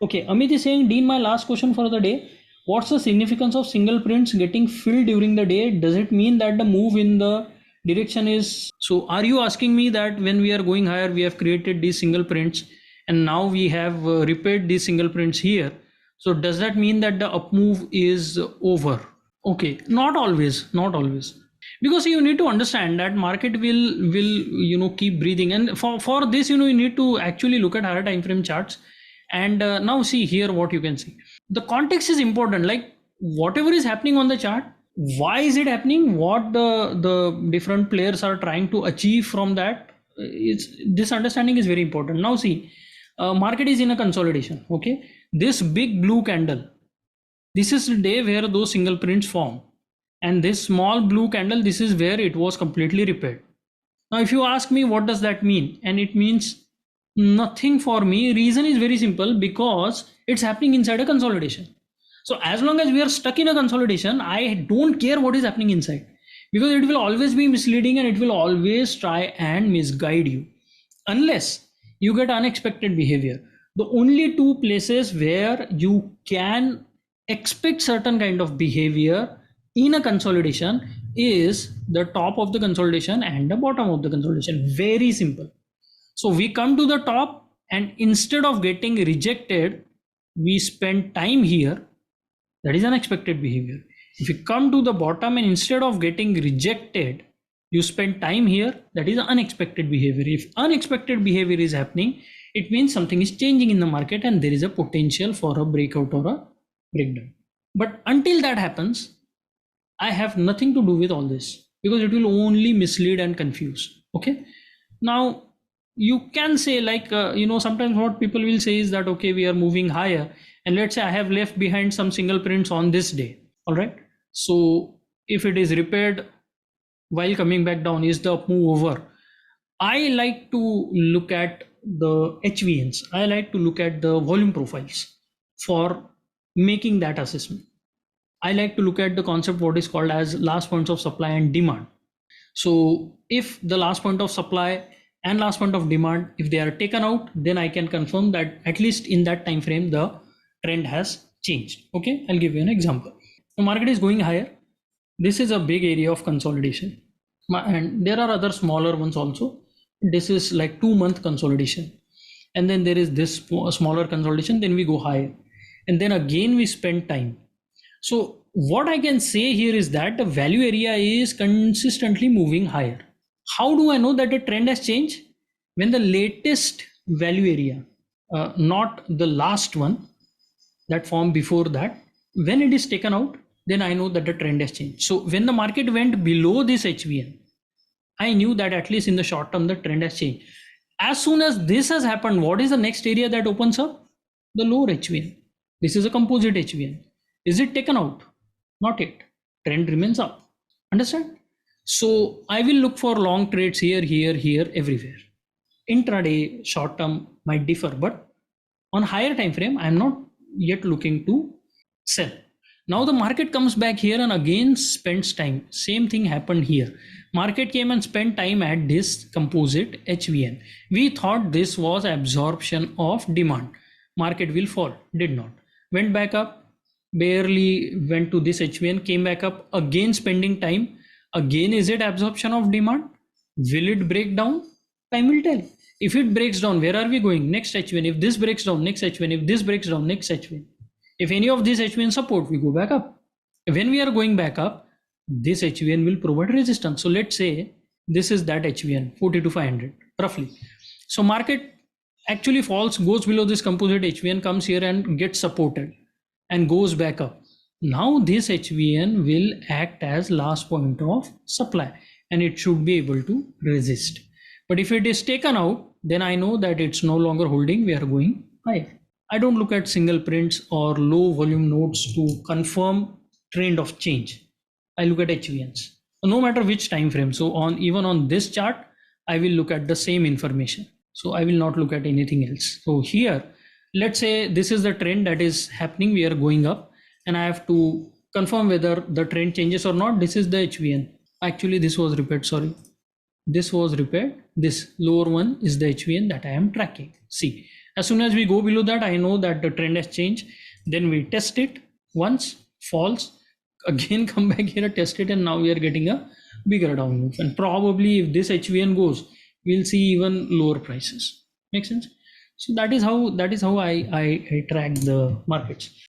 Okay, Amit is saying, Dean, my last question for the day. What's the significance of single prints getting filled during the day? Does it mean that the move in the direction is... So are you asking me that when we are going higher, we have created these single prints and now we have repaired these single prints here. So does that mean that the up move is over? Okay, not always, not always. Because you need to understand that market will keep breathing, and for this you need to actually look at higher time frame charts. And now see here what you can see. The context is important, like whatever is happening on the chart, why is it happening, what the different players are trying to achieve from that. It's this understanding is very important. Now see, market is in a consolidation. Okay, this big blue candle, this is the day where those single prints form, and this small blue candle, this is where it was completely repaired. Now if you ask me what does that mean, and it means nothing for me. Reason is very simple, because it's happening inside a consolidation. So as long as we are stuck in a consolidation, I don't care what is happening inside, because it will always be misleading and it will always try and misguide you unless you get unexpected behavior. The only two places where you can expect certain kind of behavior in a consolidation is the top of the consolidation and the bottom of the consolidation. Very simple. So we come to the top, and instead of getting rejected, we spend time here. That is unexpected behavior. If you come to the bottom and instead of getting rejected, you spend time here, that is unexpected behavior. If unexpected behavior is happening, it means something is changing in the market and there is a potential for a breakout or a breakdown. But until that happens, I have nothing to do with all this, because it will only mislead and confuse. Okay. Now you can say, like, sometimes what people will say is that, okay, we are moving higher, and let's say I have left behind some single prints on this day. All right. So if it is repaired while coming back down, is the move over? I like to look at the HVNs. I like to look at the volume profiles for making that assessment. I like to look at the concept what is called as last points of supply and demand. So if the last point of supply and last point of demand, if they are taken out, then I can confirm that at least in that time frame the trend has changed. Okay, I'll give you an example. The market is going higher. This is a big area of consolidation, and there are other smaller ones also. This is like 2-month consolidation, and then there is this smaller consolidation, then we go higher, and then again we spend time. So what I can say here is that the value area is consistently moving higher. How do I know that the trend has changed? When the latest value area, not the last one that formed before that, when it is taken out, then I know that the trend has changed. So when the market went below this HVN, I knew that at least in the short term the trend has changed. As soon as this has happened, what is the next area that opens up? The lower HVN. This is a composite HVN. Is it taken out? Not yet. Trend remains up. Understand? So I will look for long trades here, here, everywhere. Intraday, short term might differ, but on higher time frame, I am not yet looking to sell. Now the market comes back here and again spends time. Same thing happened here. Market came and spent time at this composite HVN. We thought this was absorption of demand. Market will fall. Did not. Went back up. Barely went to this HVN, came back up, again spending time. Again, is it absorption of demand? Will it break down? Time will tell. If it breaks down, where are we going? Next HVN. If this breaks down, next HVN. If this breaks down, next HVN. If any of these HVN support, we go back up. When we are going back up, this HVN will provide resistance. So let's say this is that HVN, 42,500 roughly. So market actually falls, goes below this composite HVN, comes here and gets supported and goes back up. Now this HVN will act as last point of supply and it should be able to resist. But if it is taken out, then I know that it's no longer holding, we are going higher. I don't look at single prints or low volume nodes to confirm trend of change. I look at HVNs, no matter which time frame. So even on this chart, I will look at the same information. So I will not look at anything else. So here, let's say this is the trend that is happening. We are going up and I have to confirm whether the trend changes or not. This is the HVN. Actually, this was repaired. Sorry. This was repaired. This lower one is the HVN that I am tracking. See, As soon as we go below that, I know that the trend has changed. Then we test it once, false, again come back here, test it, and now we are getting a bigger down move. And probably if this HVN goes, we'll see even lower prices. Make sense? So that is how I track the markets.